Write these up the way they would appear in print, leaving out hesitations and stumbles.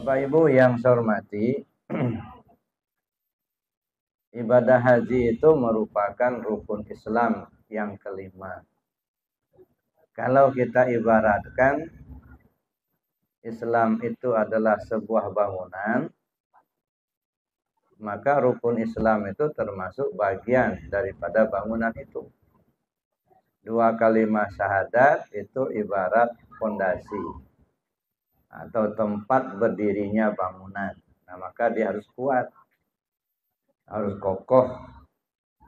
Bapak Ibu yang saya hormati, ibadah haji itu merupakan rukun Islam yang kelima. Kalau kita ibaratkan Islam itu adalah sebuah bangunan, maka rukun Islam itu termasuk bagian daripada bangunan itu. Dua kalimat syahadat itu ibarat fondasi atau tempat berdirinya bangunan. Nah, maka dia harus kuat, harus kokoh.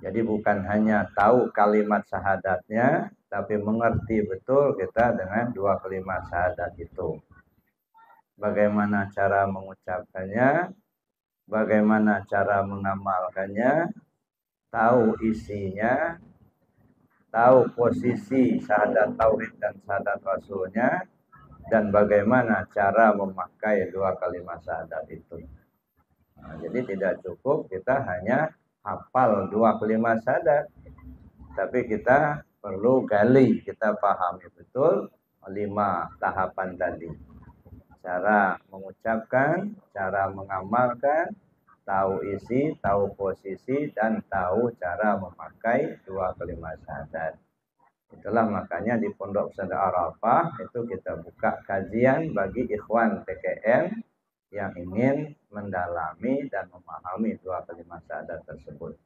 Jadi bukan hanya tahu kalimat syahadatnya, tapi mengerti betul kita dengan dua kalimat syahadat itu. Bagaimana cara mengucapkannya, bagaimana cara mengamalkannya, tahu isinya, tahu posisi syahadat tauhid dan syahadat rasulnya, dan bagaimana cara memakai dua kalimat syahadat itu. Nah, jadi tidak cukup kita hanya hafal dua kalimat syahadat, tapi kita perlu gali, kita pahami betul 5 tahapan tadi. Cara mengucapkan, cara mengamalkan, tahu isi, tahu posisi, dan tahu cara memakai dua kalimat syahadat. Itulah makanya di Pondok Pesantren Arafah itu kita buka kajian bagi ikhwan PKN yang ingin mendalami dan memahami dua kalimat syahadat tersebut.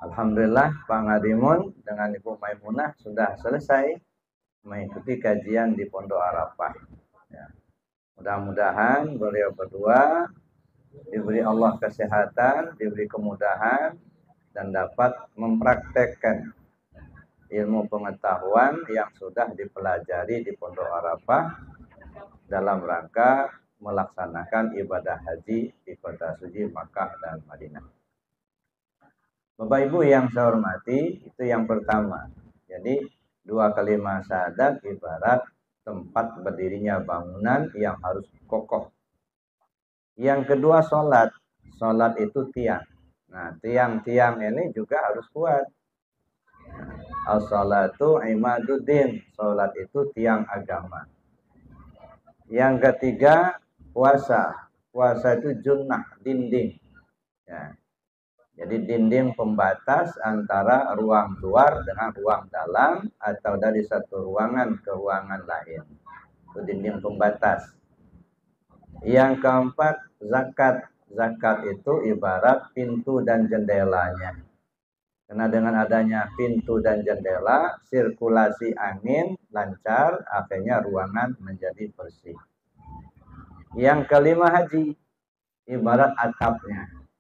Alhamdulillah Pak Ngadimun dengan Ibu Maimunah sudah selesai mengikuti kajian di Pondok Arafah. Ya. Mudah-mudahan beliau berdua diberi Allah kesehatan, diberi kemudahan, dan dapat mempraktekkan ilmu pengetahuan yang sudah dipelajari di Pondok Arafah dalam rangka melaksanakan ibadah haji di kota suci Makkah dan Madinah. Bapak Ibu yang saya hormati, itu yang pertama. Jadi dua kalimat syahadat ibarat tempat berdirinya bangunan yang harus kokoh. Yang kedua sholat. Sholat itu tiang. Nah, tiang-tiang ini juga harus kuat. As-sholatu imaduddin. Sholat itu tiang agama. Yang ketiga puasa. Puasa itu junnah, dinding. Ya. Jadi dinding pembatas antara ruang luar dengan ruang dalam atau dari satu ruangan ke ruangan lain. Itu dinding pembatas. Yang keempat zakat. Zakat itu ibarat pintu dan jendelanya. Karena dengan adanya pintu dan jendela, sirkulasi angin lancar, akhirnya ruangan menjadi bersih. Yang kelima haji, ibarat atapnya.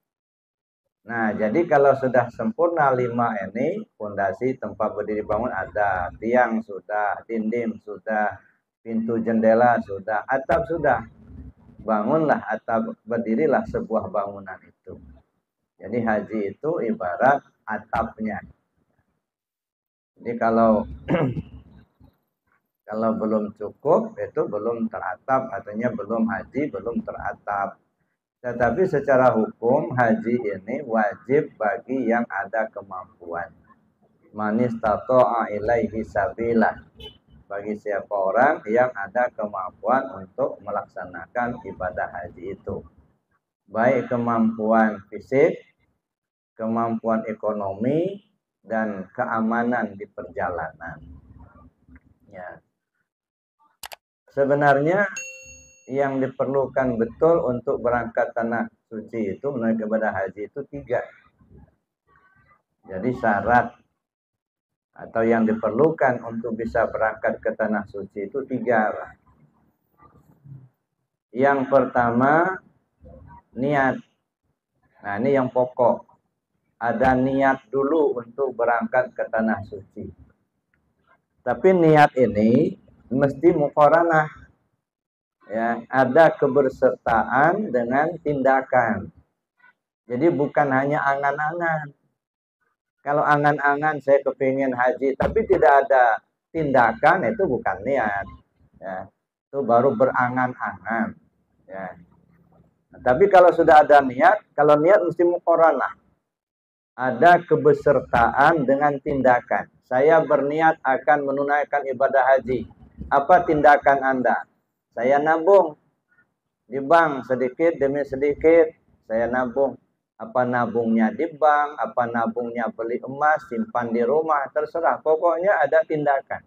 Nah, jadi kalau sudah sempurna 5 ini, fondasi tempat berdiri bangun ada, tiang sudah, dinding sudah, pintu jendela sudah, atap sudah. Bangunlah atap, berdirilah sebuah bangunan itu. Jadi haji itu ibarat atapnya. Jadi kalau belum cukup, itu belum teratap, artinya belum haji, belum teratap. Tetapi secara hukum haji ini wajib bagi yang ada kemampuan. Man istata'a ilaihi sabila. Bagi siapa orang yang ada kemampuan untuk melaksanakan ibadah haji itu. Baik kemampuan fisik, kemampuan ekonomi, dan keamanan di perjalanan. Ya. Sebenarnya yang diperlukan betul untuk berangkat tanah suci itu menuju ibadah haji itu 3. Jadi syarat atau yang diperlukan untuk bisa berangkat ke tanah suci itu 3. Yang pertama niat. Nah, ini yang pokok. Ada niat dulu untuk berangkat ke tanah suci. Tapi niat ini mesti muqaranah. Ya, ada kebersertaan dengan tindakan. Jadi bukan hanya angan-angan. Kalau angan-angan saya kepingin haji, tapi tidak ada tindakan, itu bukan niat. Ya, itu baru berangan-angan. Ya. Nah, tapi kalau sudah ada niat, kalau niat mesti muqaranah. Ada kebersertaan dengan tindakan. Saya berniat akan menunaikan ibadah haji. Apa tindakan Anda? Saya nabung. di bank sedikit demi sedikit saya nabung. Apa nabungnya di bank, apa nabungnya beli emas, simpan di rumah, terserah. Pokoknya ada tindakan.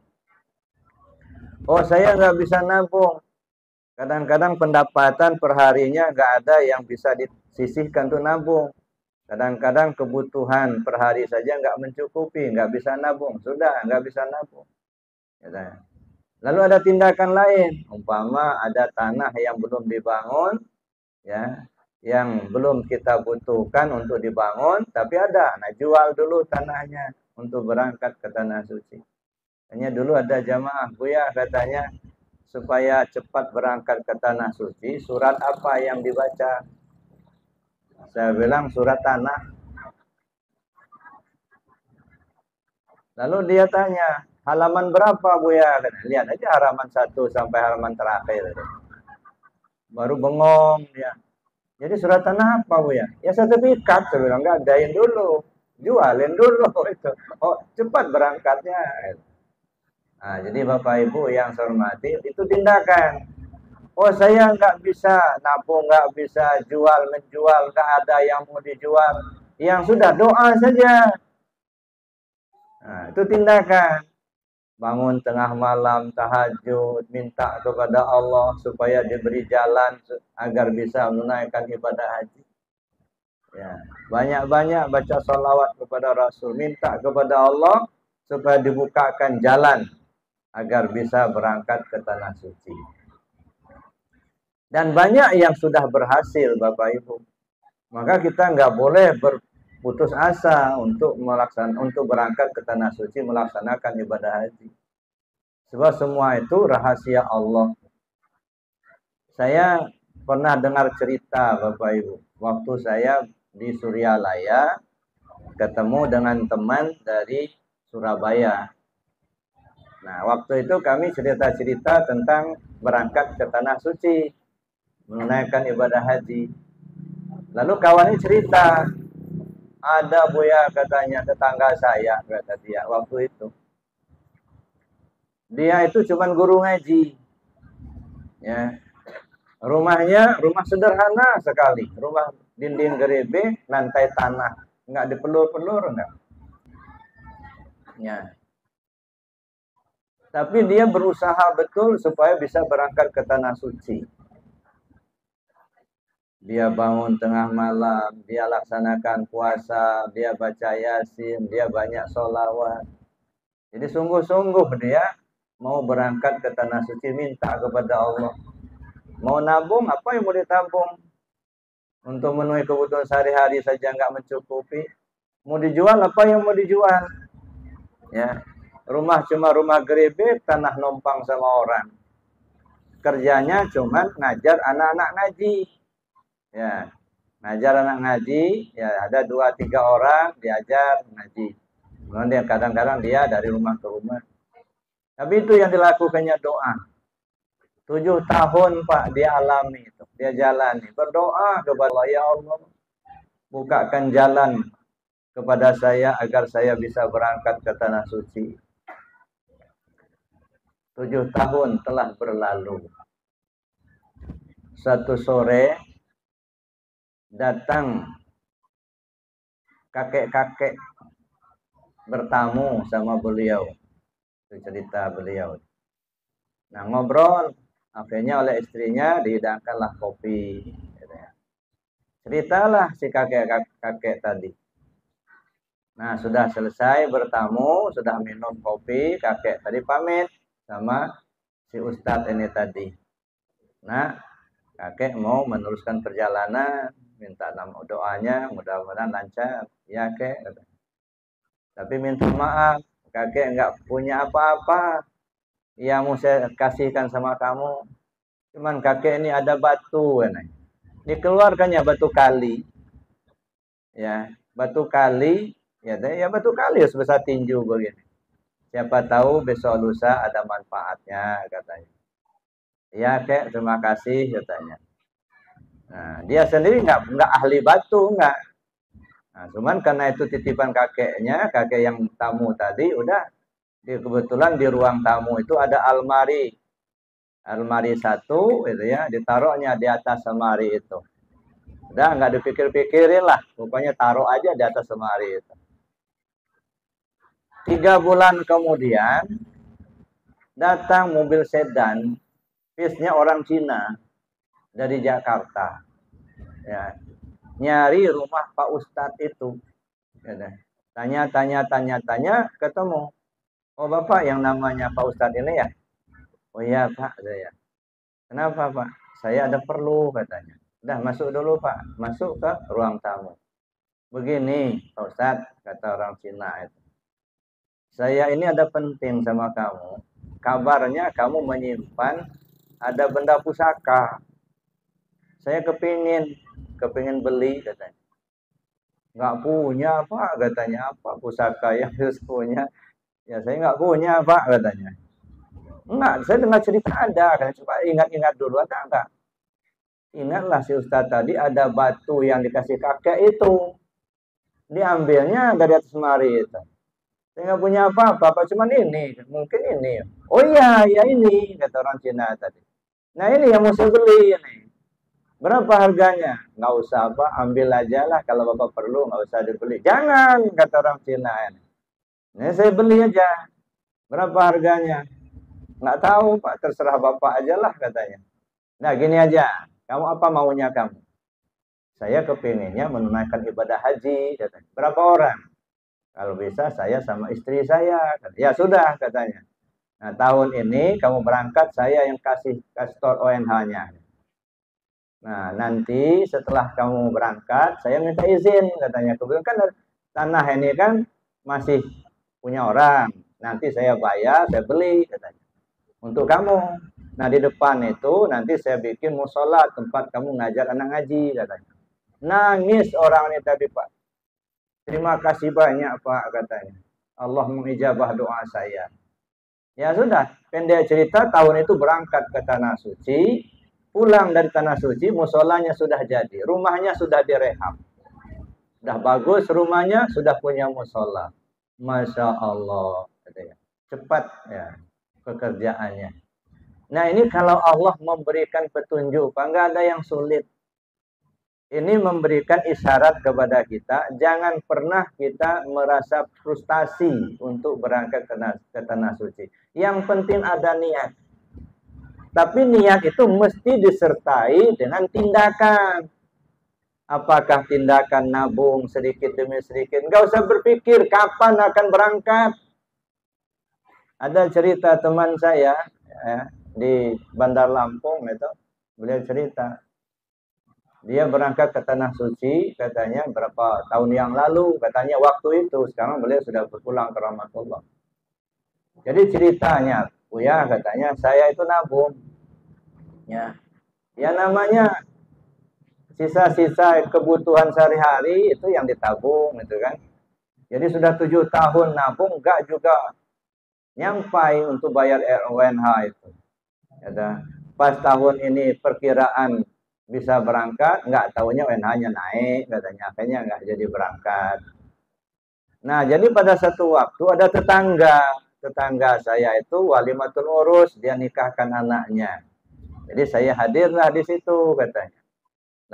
Oh, saya nggak bisa nabung. Kadang-kadang pendapatan perharinya nggak ada yang bisa disisihkan untuk nabung. Kadang-kadang kebutuhan per hari saja nggak mencukupi, nggak bisa nabung. Sudah, nggak bisa nabung. Lalu ada tindakan lain. Umpama ada tanah yang belum dibangun, ya, yang belum kita butuhkan untuk dibangun, tapi ada. Nah, jual dulu tanahnya untuk berangkat ke tanah suci. Hanya dulu ada jamaah, Buya katanya, supaya cepat berangkat ke tanah suci, surat apa yang dibaca? Saya bilang surat tanah. Lalu dia tanya, halaman berapa Buya? Lihat aja halaman 1 sampai halaman terakhir. Baru bengong dia. Jadi surat tanah apa Bu ya? Ya sertifikat, saya bilang enggak, adain dulu, jualin dulu itu. Oh cepat berangkatnya. Nah, jadi Bapak Ibu yang saya hormati, itu tindakan. Oh saya nggak bisa nabung, nggak bisa jual menjual, nggak ada yang mau dijual. Yang sudah doa saja. Nah, itu tindakan. Bangun tengah malam, tahajud, minta kepada Allah supaya diberi jalan agar bisa menunaikan ibadah haji. Ya, banyak-banyak baca salawat kepada Rasul, minta kepada Allah supaya dibukakan jalan agar bisa berangkat ke tanah suci. Dan banyak yang sudah berhasil, Bapak Ibu. Maka kita nggak boleh berputus asa untuk berangkat ke tanah suci melaksanakan ibadah haji. Sebab semua itu rahasia Allah. Saya pernah dengar cerita Bapak Ibu, waktu saya di Suryalaya ketemu dengan teman dari Surabaya. Nah, waktu itu kami cerita-cerita tentang berangkat ke tanah suci, menunaikan ibadah haji. Lalu kawannya cerita, ada Buya katanya tetangga saya, kata dia waktu itu. Dia itu cuman guru ngaji. Ya. Rumahnya rumah sederhana sekali, rumah dinding gerebe, lantai tanah, nggak dipelur-pelur enggak. Ya. Tapi dia berusaha betul supaya bisa berangkat ke tanah suci. Dia bangun tengah malam, dia laksanakan puasa, dia baca yasin, dia banyak sholawat. Jadi sungguh-sungguh dia mau berangkat ke tanah suci, minta kepada Allah. Mau nabung, apa yang mau ditabung? Untuk memenuhi kebutuhan sehari-hari saja nggak mencukupi. Mau dijual, apa yang mau dijual? Ya, rumah cuma rumah gerebe, tanah numpang sama orang. Kerjanya cuma ngajar anak-anak ngaji. Ya, ngajar anak ngaji, ya ada 2-3 orang diajar ngaji. Kemudian kadang-kadang dia dari rumah ke rumah. Tapi itu yang dilakukannya doa. 7 tahun Pak dia alami itu, dia jalani, berdoa kepada Allah, ya Allah, bukakan jalan kepada saya agar saya bisa berangkat ke tanah suci. 7 tahun telah berlalu. Satu sore datang kakek-kakek bertamu sama beliau. Itu cerita beliau. Nah ngobrol, akhirnya oleh istrinya dihidangkanlah kopi. Ceritalah si kakek-kakek tadi. Nah sudah selesai bertamu, sudah minum kopi, kakek tadi pamit sama si ustadz ini tadi. Nah kakek mau meneruskan perjalanan, minta nama doanya, mudah-mudahan lancar. Ya kek, tapi minta maaf, kakek nggak punya apa-apa yang mau saya kasihkan sama kamu. Cuman kakek ini ada batu, dikeluarkannya batu kali, ya batu kali, ya batu kali sebesar tinju begini. Siapa tahu besok lusa ada manfaatnya katanya. Ya kek, terima kasih katanya. Nah, dia sendiri nggak ahli batu, nggak. Nah, cuman karena itu titipan kakeknya, kakek yang tamu tadi, udah kebetulan di ruang tamu itu ada almari. almari satu itu ya, ditaruhnya di atas lemari itu. Udah nggak dipikir-pikirin lah, pokoknya taruh aja di atas lemari itu. 3 bulan kemudian datang mobil sedan, pisnya orang Cina dari Jakarta, ya, nyari rumah Pak Ustadz itu. Ya, tanya, ketemu. Oh Bapak yang namanya Pak Ustadz ini ya? Oh iya Pak, saya. Kenapa Pak? Saya ada perlu katanya. Udah masuk dulu Pak, masuk ke ruang tamu. Begini Pak Ustadz, kata orang Cina itu. Saya ini ada penting sama kamu. Kabarnya kamu menyimpan ada benda pusaka. Saya kepingin beli katanya. Nggak punya Pak katanya, apa pusaka yang harus punya? Ya saya nggak punya Pak katanya. Enggak, saya dengar cerita ada. Katanya, coba ingat-ingat dulu, ada enggak? Ingatlah si Ustadz tadi ada batu yang dikasih kakek itu. Diambilnya dari atas lemari itu. Saya nggak punya apa-apa, Pak, cuman ini, mungkin ini. Oh iya, ya ini, kata orang Cina tadi. Nah ini yang mau saya beli ini. Berapa harganya? Nggak usah Pak, ambil aja lah kalau Bapak perlu, nggak usah dibeli. Jangan, kata orang Cina ini. Nah saya beli aja. Berapa harganya? Nggak tahu Pak, terserah Bapak aja lah katanya. Nah gini aja, kamu apa maunya kamu? Saya kepinginnya menunaikan ibadah haji katanya. Berapa orang? Kalau bisa saya sama istri saya. Ya sudah katanya. Nah tahun ini kamu berangkat, saya yang kasih store ONH-nya. Nah nanti setelah kamu berangkat, saya minta izin katanya. Kebetulan kan tanah ini kan masih punya orang. Nanti saya bayar, saya beli katanya. Untuk kamu. Nah di depan itu nanti saya bikin musola tempat kamu ngajar anak ngaji katanya. Nangis orang ini tadi Pak. Terima kasih banyak Pak katanya. Allah mengijabah doa saya. Ya sudah, pendek cerita tahun itu berangkat ke Tanah Suci, pulang dari Tanah Suci, musolanya sudah jadi, rumahnya sudah direhab. Sudah bagus rumahnya, sudah punya musola. Masya Allah, katanya. Cepat ya pekerjaannya. Nah ini kalau Allah memberikan petunjuk, Pak, nggak ada yang sulit. Ini memberikan isyarat kepada kita, jangan pernah kita merasa frustasi untuk berangkat ke Tanah Suci. Yang penting ada niat. Tapi niat itu mesti disertai dengan tindakan. Apakah tindakan nabung sedikit demi sedikit? Nggak usah berpikir kapan akan berangkat. Ada cerita teman saya ya, di Bandar Lampung itu, beliau cerita. Dia berangkat ke Tanah Suci, katanya berapa tahun yang lalu, katanya waktu itu, sekarang beliau sudah berpulang ke rahmatullah. Jadi ceritanya, Buya katanya, saya itu nabung. Ya namanya sisa-sisa kebutuhan sehari-hari itu yang ditabung, gitu kan. Jadi sudah 7 tahun nabung, enggak juga nyampai untuk bayar RONH itu. Ya, pas tahun ini perkiraan bisa berangkat, nggak tahunya UNH-nya naik, katanya akhirnya nggak jadi berangkat. Nah, jadi pada satu waktu ada tetangga saya itu walimatul urus, dia nikahkan anaknya. Jadi saya hadirlah di situ katanya.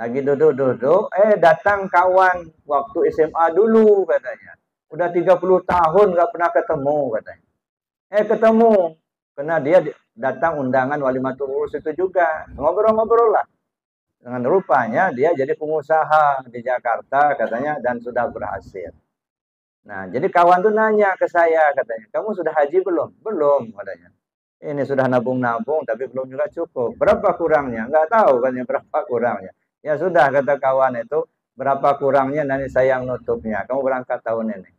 Lagi duduk-duduk, datang kawan waktu SMA dulu katanya. Udah 30 tahun nggak pernah ketemu katanya. Ketemu, karena dia datang undangan walimatul urus itu juga. Ngobrol-ngobrol lah. Dengan rupanya dia jadi pengusaha di Jakarta katanya dan sudah berhasil. Nah, jadi kawan tuh nanya ke saya katanya, kamu sudah haji belum? Belum katanya. Ini sudah nabung-nabung tapi belum juga cukup. Berapa kurangnya? Enggak tahu katanya berapa kurangnya. Ya sudah kata kawan itu, berapa kurangnya nanti saya yang nutupnya. Kamu berangkat tahun ini.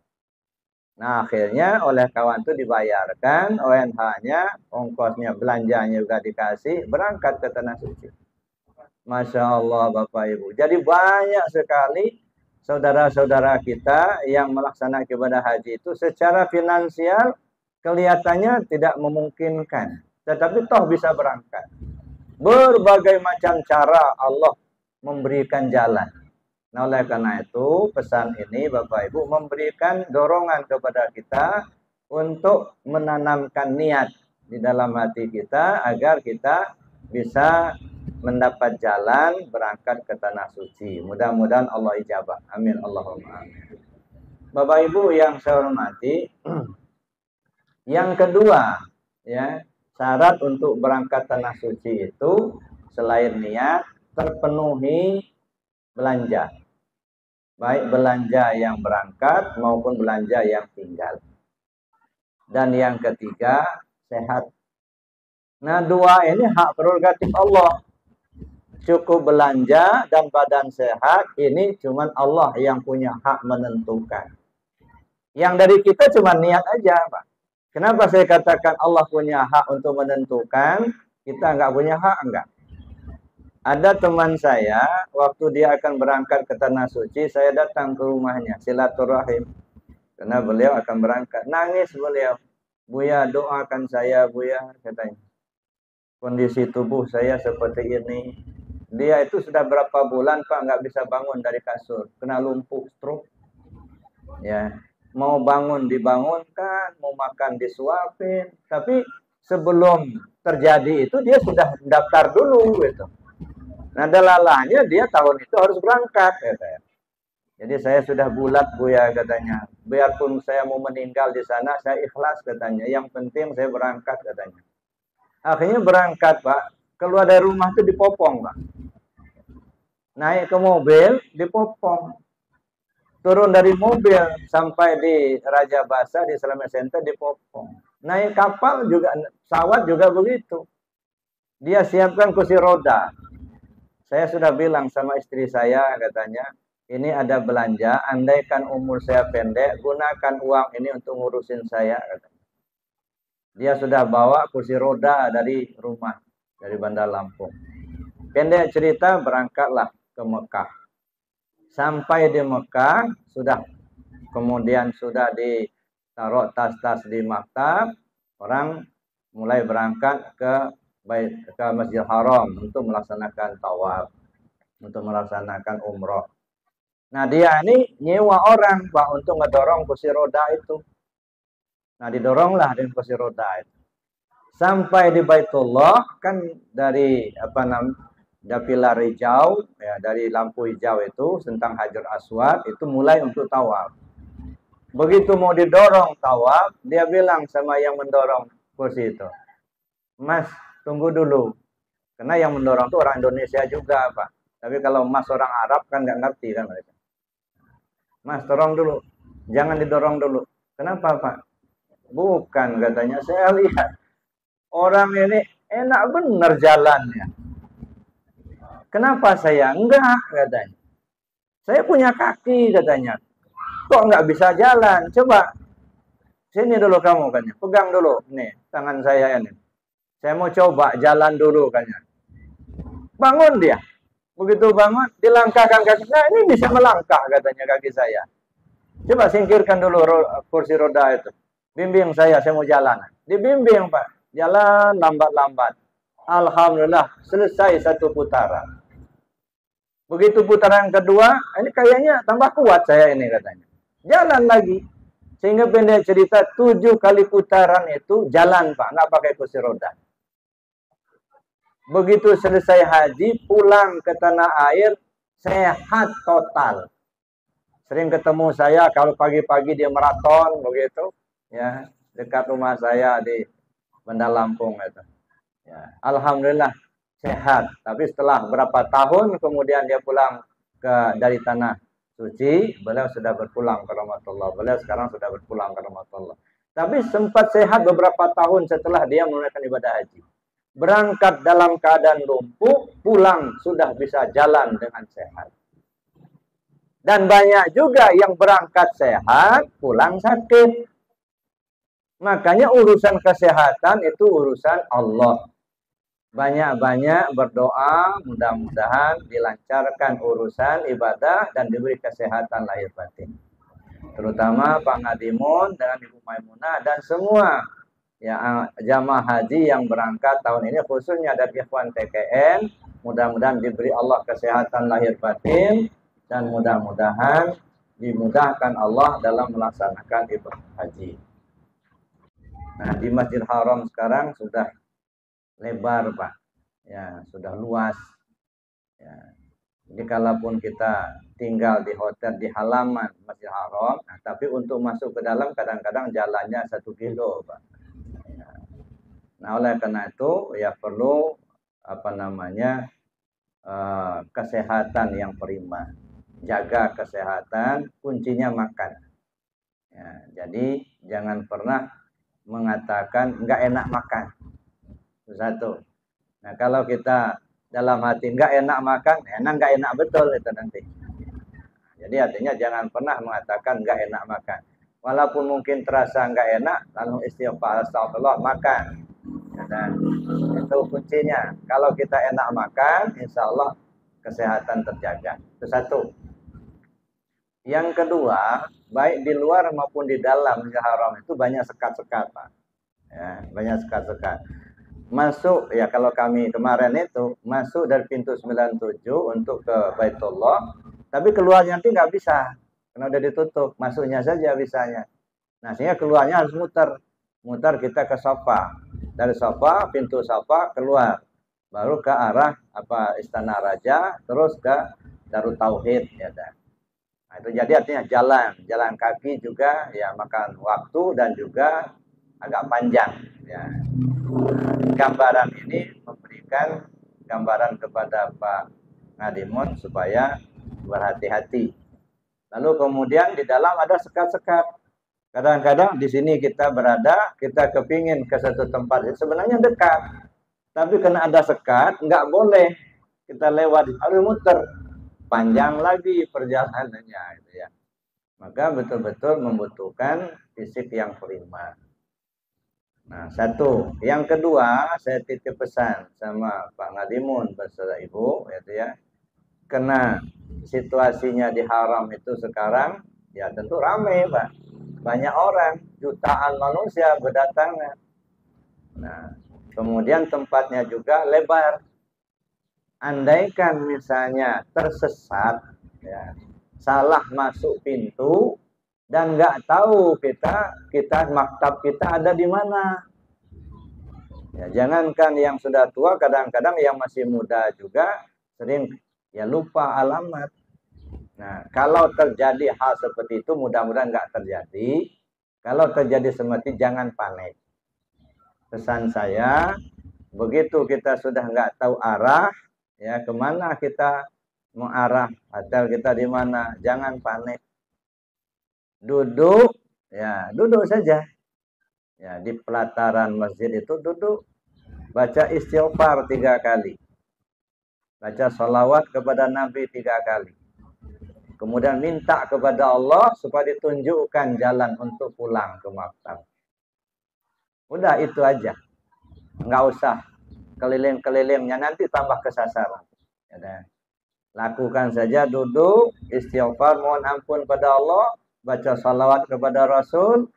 Nah, akhirnya oleh kawan itu dibayarkan ONH-nya, ongkosnya, belanjanya juga dikasih, berangkat ke Tanah Suci. Masya Allah Bapak Ibu. Jadi banyak sekali saudara-saudara kita yang melaksanakan ibadah haji itu secara finansial kelihatannya tidak memungkinkan. Tetapi toh bisa berangkat. Berbagai macam cara Allah memberikan jalan. Nah oleh karena itu pesan ini Bapak Ibu memberikan dorongan kepada kita untuk menanamkan niat. di dalam hati kita agar kita bisa mendapat jalan berangkat ke tanah suci. Mudah-mudahan Allah ijabah. Amin Allahumma amin. Bapak Ibu yang saya hormati, yang kedua, ya, syarat untuk berangkat tanah suci itu selain niat terpenuhi belanja. Baik belanja yang berangkat maupun belanja yang tinggal. Dan yang ketiga, sehat. Nah, dua ini hak prerogatif Allah. Cukup belanja dan badan sehat, ini cuman Allah yang punya hak menentukan. Yang dari kita cuma niat aja, Pak. Kenapa saya katakan Allah punya hak untuk menentukan, kita nggak punya hak, enggak? Ada teman saya, waktu dia akan berangkat ke Tanah Suci, saya datang ke rumahnya, silaturahim. Karena beliau akan berangkat. Nangis beliau. Buya, doakan saya, Buya, katanya. Kondisi tubuh saya seperti ini. Dia itu sudah berapa bulan, Pak, nggak bisa bangun dari kasur. Kena lumpuh, stroke. Ya, mau bangun dibangunkan, mau makan disuapin. Tapi sebelum terjadi itu, dia sudah daftar dulu, gitu. Nah, dalalahnya dia tahun itu harus berangkat, katanya. Jadi saya sudah bulat, Buya, katanya. Biarpun saya mau meninggal di sana, saya ikhlas, katanya. Yang penting saya berangkat, katanya. Akhirnya berangkat, Pak. Keluar dari rumah itu dipopong, Pak. Naik ke mobil, dipopong. Turun dari mobil sampai di Raja Basa, di Islamic Center, dipopong. Naik kapal juga, pesawat juga begitu. Dia siapkan kursi roda. Saya sudah bilang sama istri saya, katanya, ini ada belanja, andaikan umur saya pendek, gunakan uang ini untuk ngurusin saya, katanya. Dia sudah bawa kursi roda dari rumah, dari Bandar Lampung. Pendek cerita, berangkatlah ke Mekah. Sampai di Mekah, kemudian sudah ditaruh tas-tas di maktab, orang mulai berangkat ke Masjidil Haram untuk melaksanakan tawaf, untuk melaksanakan umroh. Nah, dia ini nyewa orang, Pak, untuk ngedorong kursi roda itu. Nah, didoronglah dengan kursi roda itu. Sampai di Baitullah, kan dari pilar hijau, ya, dari lampu hijau itu tentang Hajar Aswad itu mulai untuk tawaf. Begitu mau didorong tawaf, dia bilang sama yang mendorong kursi itu, Mas, tunggu dulu. Karena yang mendorong itu orang Indonesia juga, Pak. Tapi kalau Mas orang Arab kan nggak ngerti kan mereka. Mas, dorong dulu. Jangan didorong dulu. Kenapa, Pak? Bukan, katanya. Saya lihat orang ini enak bener jalannya. Kenapa saya? Enggak, katanya. Saya punya kaki, katanya. Kok nggak bisa jalan? Coba. Sini dulu kamu, katanya. Pegang dulu. Nih, tangan saya ini. Saya mau coba jalan dulu, katanya. Bangun dia. Begitu bangun, dilangkahkan kaki. Nah, ini bisa melangkah, katanya, kaki saya. Coba singkirkan dulu kursi roda itu. Bimbing saya mau jalan. Dibimbing, Pak. Jalan lambat-lambat. Alhamdulillah, selesai satu putaran. Begitu putaran kedua, ini kayaknya tambah kuat saya ini, katanya. Jalan lagi. Sehingga pendek cerita, 7 kali putaran itu jalan, Pak. Nggak pakai kursi roda. Begitu selesai haji, pulang ke tanah air, sehat total. Sering ketemu saya, kalau pagi-pagi dia maraton, begitu. Ya, dekat rumah saya di Bandar Lampung. Itu. Ya, alhamdulillah, sehat. Tapi setelah berapa tahun, kemudian dia pulang dari tanah suci, beliau sudah berpulang ke rahmatullah. Beliau sekarang sudah berpulang ke rahmatullah. Tapi sempat sehat beberapa tahun setelah dia menunaikan ibadah haji. Berangkat dalam keadaan lumpuh, pulang sudah bisa jalan dengan sehat. Dan banyak juga yang berangkat sehat, pulang sakit. Makanya urusan kesehatan itu urusan Allah. Banyak-banyak berdoa, mudah-mudahan dilancarkan urusan ibadah dan diberi kesehatan lahir batin. Terutama Pak Ngadimun dengan Ibu Maimunah dan semua ya jamaah haji yang berangkat tahun ini, khususnya dari Ikhwan TKN, mudah-mudahan diberi Allah kesehatan lahir batin dan mudah-mudahan dimudahkan Allah dalam melaksanakan ibadah haji. Nah, di Masjid Haram sekarang sudah lebar, Pak. Ya, sudah luas. Ya. Jadi kalaupun kita tinggal di hotel di halaman Masjid Haram, nah, tapi untuk masuk ke dalam kadang-kadang jalannya 1 kilo, Pak. Ya. Nah, oleh karena itu ya perlu kesehatan yang prima. Jaga kesehatan, kuncinya makan. Ya, jadi jangan pernah mengatakan nggak enak makan. Itu satu. Nah, kalau kita dalam hati nggak enak makan, nggak enak betul itu nanti. Jadi artinya jangan pernah mengatakan nggak enak makan. Walaupun mungkin terasa nggak enak, lalu istighfar, astagfirullah, makan. Dan itu kuncinya. Kalau kita enak makan, insya Allah kesehatan terjaga. Itu satu. Yang kedua, baik di luar maupun di dalam Masjidil Haram itu banyak sekat-sekat, Pak. Ya, banyak sekat-sekat. Masuk, ya kalau kami kemarin itu, masuk dari pintu 97 untuk ke Baitullah, tapi keluarnya nanti nggak bisa, karena udah ditutup. Masuknya saja bisanya. Nah, sehingga keluarnya harus muter. Muter kita ke Safa. Dari Safa, pintu Safa keluar. Baru ke arah Istana Raja, terus ke Darut Tauhid, ya dah. Nah, itu jadi artinya jalan kaki juga ya makan waktu dan juga agak panjang. Ya. Gambaran ini memberikan gambaran kepada Pak Ngadimun supaya berhati-hati. Lalu kemudian di dalam ada sekat-sekat. Kadang-kadang di sini kita berada, kita kepingin ke satu tempat, sebenarnya dekat. Tapi karena ada sekat, nggak boleh kita lewat, harus muter. Panjang lagi perjalanannya. Gitu ya. Maka betul-betul membutuhkan fisik yang prima. Nah, satu. Yang kedua, saya titip pesan sama Pak Ngadimun beserta Ibu, gitu ya. Karena situasinya di Haram itu sekarang, ya tentu ramai, Pak. Banyak orang, jutaan manusia berdatangan. Nah, kemudian tempatnya juga lebar. Andaikan misalnya tersesat, ya, salah masuk pintu dan nggak tahu kita maktab kita ada di mana. Ya, jangankan yang sudah tua, kadang-kadang yang masih muda juga sering ya lupa alamat. Nah, kalau terjadi hal seperti itu, mudah-mudahan nggak terjadi. Kalau terjadi seperti itu, jangan panik. Pesan saya, begitu kita sudah nggak tahu arah, ya kemana kita mau arah, hotel kita di mana, jangan panik. Duduk, ya duduk saja. Ya, di pelataran masjid itu duduk, baca istighfar 3 kali. Baca sholawat kepada Nabi 3 kali. Kemudian minta kepada Allah supaya ditunjukkan jalan untuk pulang ke maktab. Udah itu aja. Nggak usah keliling-kelilingnya, nanti tambah kesasaran. Ya, lakukan saja, duduk, istighfar, mohon ampun pada Allah, baca salawat kepada Rasul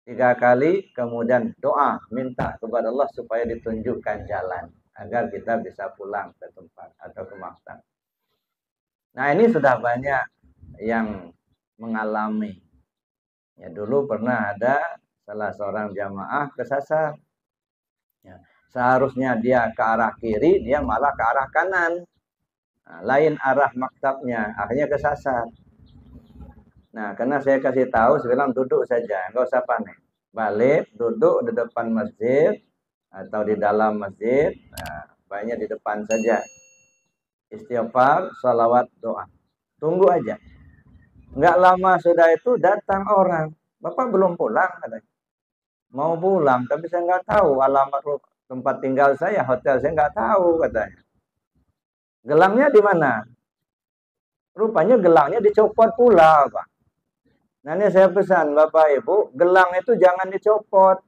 3 kali, kemudian doa, minta kepada Allah supaya ditunjukkan jalan agar kita bisa pulang ke tempat atau ke maktab. Nah, ini sudah banyak yang mengalami. Ya, dulu pernah ada salah seorang jamaah kesasar. Ya, seharusnya dia ke arah kiri, dia malah ke arah kanan. Nah, lain arah maktabnya, akhirnya kesasar. Nah, karena saya kasih tahu, saya bilang duduk saja, nggak usah panik. Balik, duduk di depan masjid atau di dalam masjid, nah, baiknya di depan saja. Istighfar, salawat, doa. Tunggu aja. Nggak lama sudah itu datang orang. Bapak belum pulang katanya. Mau pulang, tapi saya nggak tahu alamat tempat tinggal saya, hotel saya nggak tahu katanya. Gelangnya di mana? Rupanya gelangnya dicopot pula, Pak. Nah, ini saya pesan Bapak Ibu, gelang itu jangan dicopot.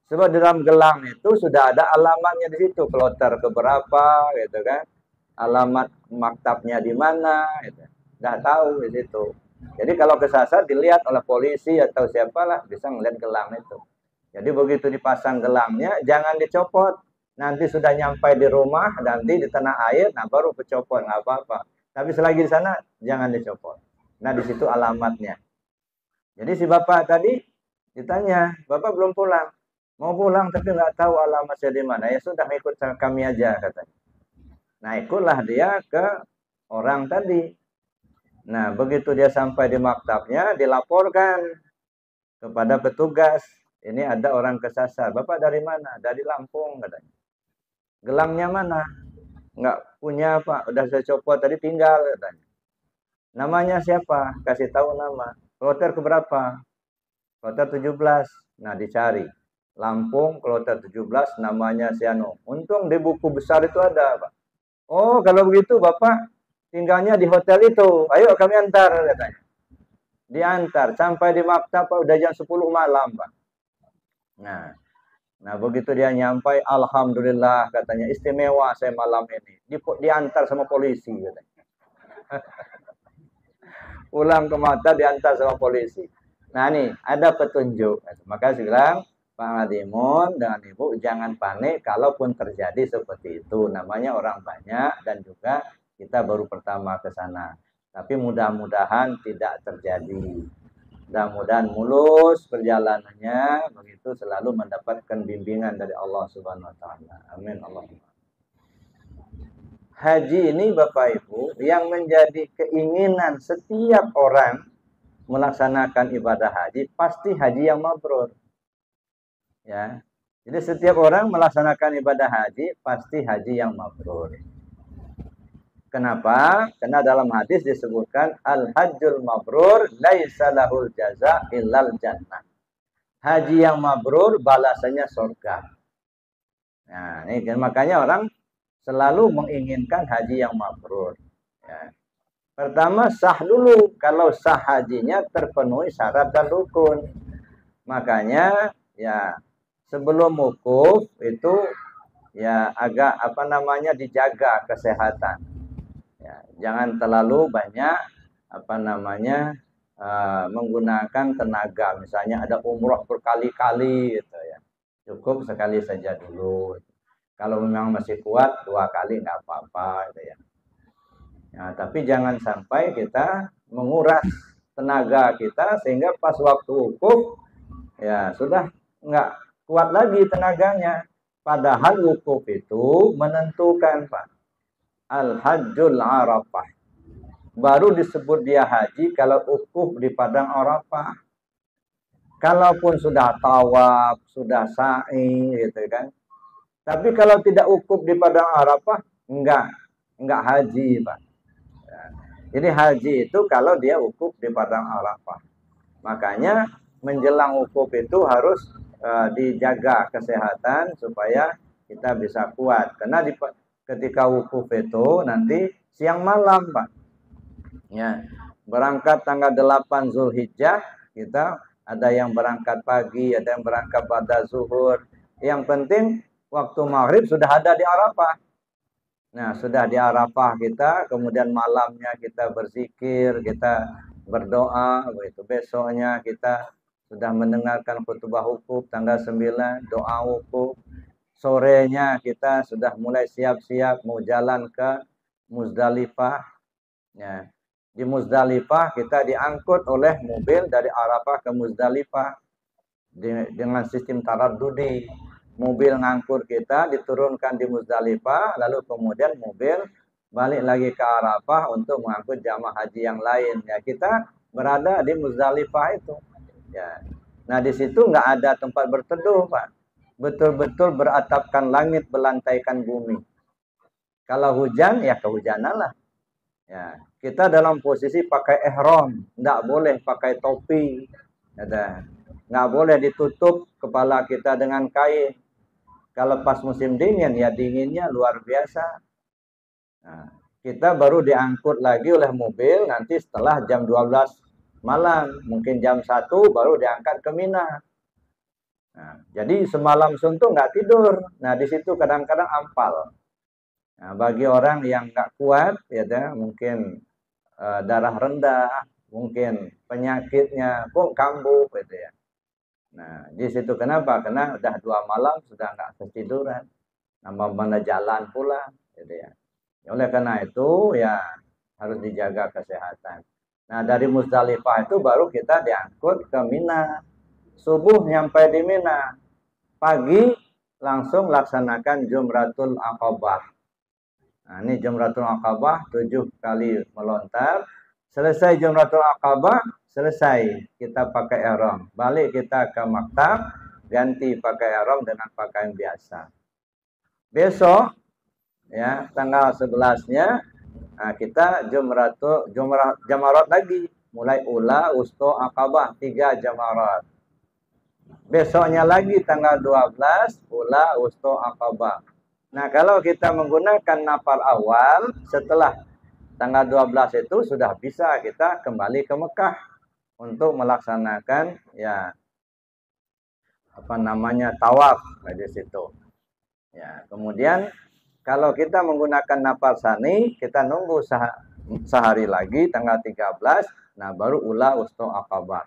Sebab di dalam gelang itu sudah ada alamatnya di situ, kloter keberapa gitu kan. Alamat maktabnya di mana gitu. Nggak tahu di situ. Jadi kalau kesasar dilihat oleh polisi atau siapalah bisa melihat gelang itu. Jadi begitu dipasang gelangnya jangan dicopot. Nanti sudah nyampe di rumah, nanti di tanah air, nah baru kecopot, nggak apa-apa. Tapi selagi di sana jangan dicopot. Nah di situ alamatnya. Jadi si bapak tadi ditanya, bapak belum pulang. Mau pulang tapi nggak tahu alamatnya di mana. Ya sudah, ikut kami aja katanya. Nah, ikutlah dia ke orang tadi. Nah, begitu dia sampai di maktabnya, dilaporkan kepada petugas. Ini ada orang kesasar. Bapak dari mana? Dari Lampung katanya. Gelangnya mana? Nggak punya Pak. Udah saya copot tadi, tinggal katanya. Namanya siapa? Kasih tahu nama. Kloter keberapa? Kloter 17. Nah, dicari. Lampung, kloter 17, namanya Siano. Untung di buku besar itu ada, Pak. Oh, kalau begitu Bapak tinggalnya di hotel itu. Ayo kami antar, katanya. Diantar. Sampai di maktab, Pak, udah jam 10 malam, Pak. Nah, begitu dia nyampai, alhamdulillah, katanya, istimewa saya malam ini. Diantar sama polisi, katanya. Pulang ke maktab, diantar sama polisi. Nah, nih, ada petunjuk. Maka saya bilang, Pak Madimun dengan Ibu jangan panik kalaupun terjadi seperti itu. Namanya orang banyak dan juga kita baru pertama ke sana. Tapi mudah-mudahan tidak terjadi. Mudah-mudahan mulus perjalanannya, begitu selalu mendapatkan bimbingan dari Allah Subhanahu wa taala. Amin Allahumma. Haji ini Bapak Ibu yang menjadi keinginan setiap orang melaksanakan ibadah haji pasti haji yang mabrur. Ya. Jadi setiap orang melaksanakan ibadah haji pasti haji yang mabrur. Kenapa? Karena dalam hadis disebutkan al-hajjul mabrur laisa lahul jaza illal jannah. Haji yang mabrur balasannya surga. Nah, ini makanya orang selalu menginginkan haji yang mabrur. Ya. Pertama sah dulu. Kalau sah hajinya terpenuhi syarat dan rukun. Makanya ya sebelum wukuf itu ya agak dijaga kesehatan. Ya, jangan terlalu banyak menggunakan tenaga. Misalnya ada umroh berkali-kali gitu ya. Cukup sekali saja dulu. Kalau memang masih kuat 2 kali nggak apa-apa gitu ya. Nah, tapi jangan sampai kita menguras tenaga kita sehingga pas waktu wukuf ya sudah nggak kuat lagi tenaganya. Padahal wukuf itu menentukan, Pak. Al-Hajjul Arafah. Baru disebut dia haji kalau wukuf di padang Arafah. Kalaupun sudah tawaf, sudah sa'i gitu kan. Tapi kalau tidak wukuf di padang Arafah, enggak haji, Pak. Jadi haji itu kalau dia wukuf di padang Arafah. Makanya menjelang wukuf itu harus dijaga kesehatan supaya kita bisa kuat. Karena ketika wukuf itu nanti siang malam, Pak. Ya, berangkat tanggal 8 Zulhijjah, kita ada yang berangkat pagi, ada yang berangkat pada zuhur. Yang penting waktu maghrib sudah ada di Arafah. Nah, sudah di Arafah kita, kemudian malamnya kita berzikir, kita berdoa, begitu. Besoknya kita sudah mendengarkan khutbah wukuf tanggal 9, doa wukuf. Sorenya kita sudah mulai siap-siap mau jalan ke Muzdalifah. Ya. Di Muzdalifah kita diangkut oleh mobil dari Arafah ke Muzdalifah dengan sistem taraddudi. Mobil ngangkut kita diturunkan di Muzdalifah, lalu kemudian mobil balik lagi ke Arafah untuk mengangkut jamaah haji yang lain. Ya, kita berada di Muzdalifah itu. Ya. Nah, di situ nggak ada tempat berteduh, Pak. Betul-betul beratapkan langit, berlantaikan bumi. Kalau hujan, ya kehujanan lah. Ya, kita dalam posisi pakai ihram, nggak boleh pakai topi, nggak boleh ditutup kepala kita dengan kain. Kalau pas musim dingin, ya dinginnya luar biasa. Nah, kita baru diangkut lagi oleh mobil nanti setelah jam 12 malam, mungkin jam 1 baru diangkat ke Mina. Nah, jadi semalam suntuk nggak tidur. Nah, di situ kadang-kadang ampal. Nah, bagi orang yang nggak kuat, ya mungkin darah rendah, mungkin penyakitnya pun kambuh, gitu ya. Nah, di situ kenapa? Karena udah 2 malam sudah nggak ketiduran, nambah mana jalan pula, gitu ya. Oleh karena itu ya harus dijaga kesehatan. Nah, dari Muzdalifah itu baru kita diangkut ke Mina. Subuh nyampe di Mina. pagi langsung laksanakan Jumratul Aqabah. Nah, ini Jumratul Aqabah 7 kali melontar. Selesai Jumratul Aqabah, selesai kita pakai ihram. Balik kita ke maktab, ganti pakai ihram dengan pakaian biasa. Besok ya tanggal 11-nya nah, kita jamarat lagi. Mulai ula, usto, aqabah 3 jamarat. Besoknya lagi tanggal 12 ula, usto, aqabah. Nah, kalau kita menggunakan nafar awal setelah tanggal 12 itu sudah bisa kita kembali ke Mekah untuk melaksanakan ya tawaf di situ. Ya, kemudian kalau kita menggunakan nafar sani, kita nunggu sehari lagi tanggal 13, nah baru ula usto aqabah.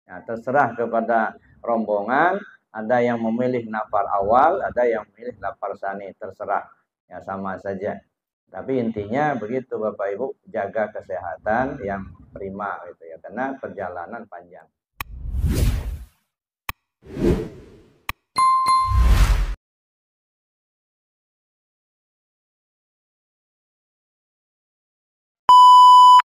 Nah, terserah kepada rombongan, ada yang memilih nafar awal, ada yang memilih nafar sani, terserah. Ya sama saja. Tapi intinya begitu Bapak Ibu, jaga kesehatan yang prima gitu ya, karena perjalanan panjang.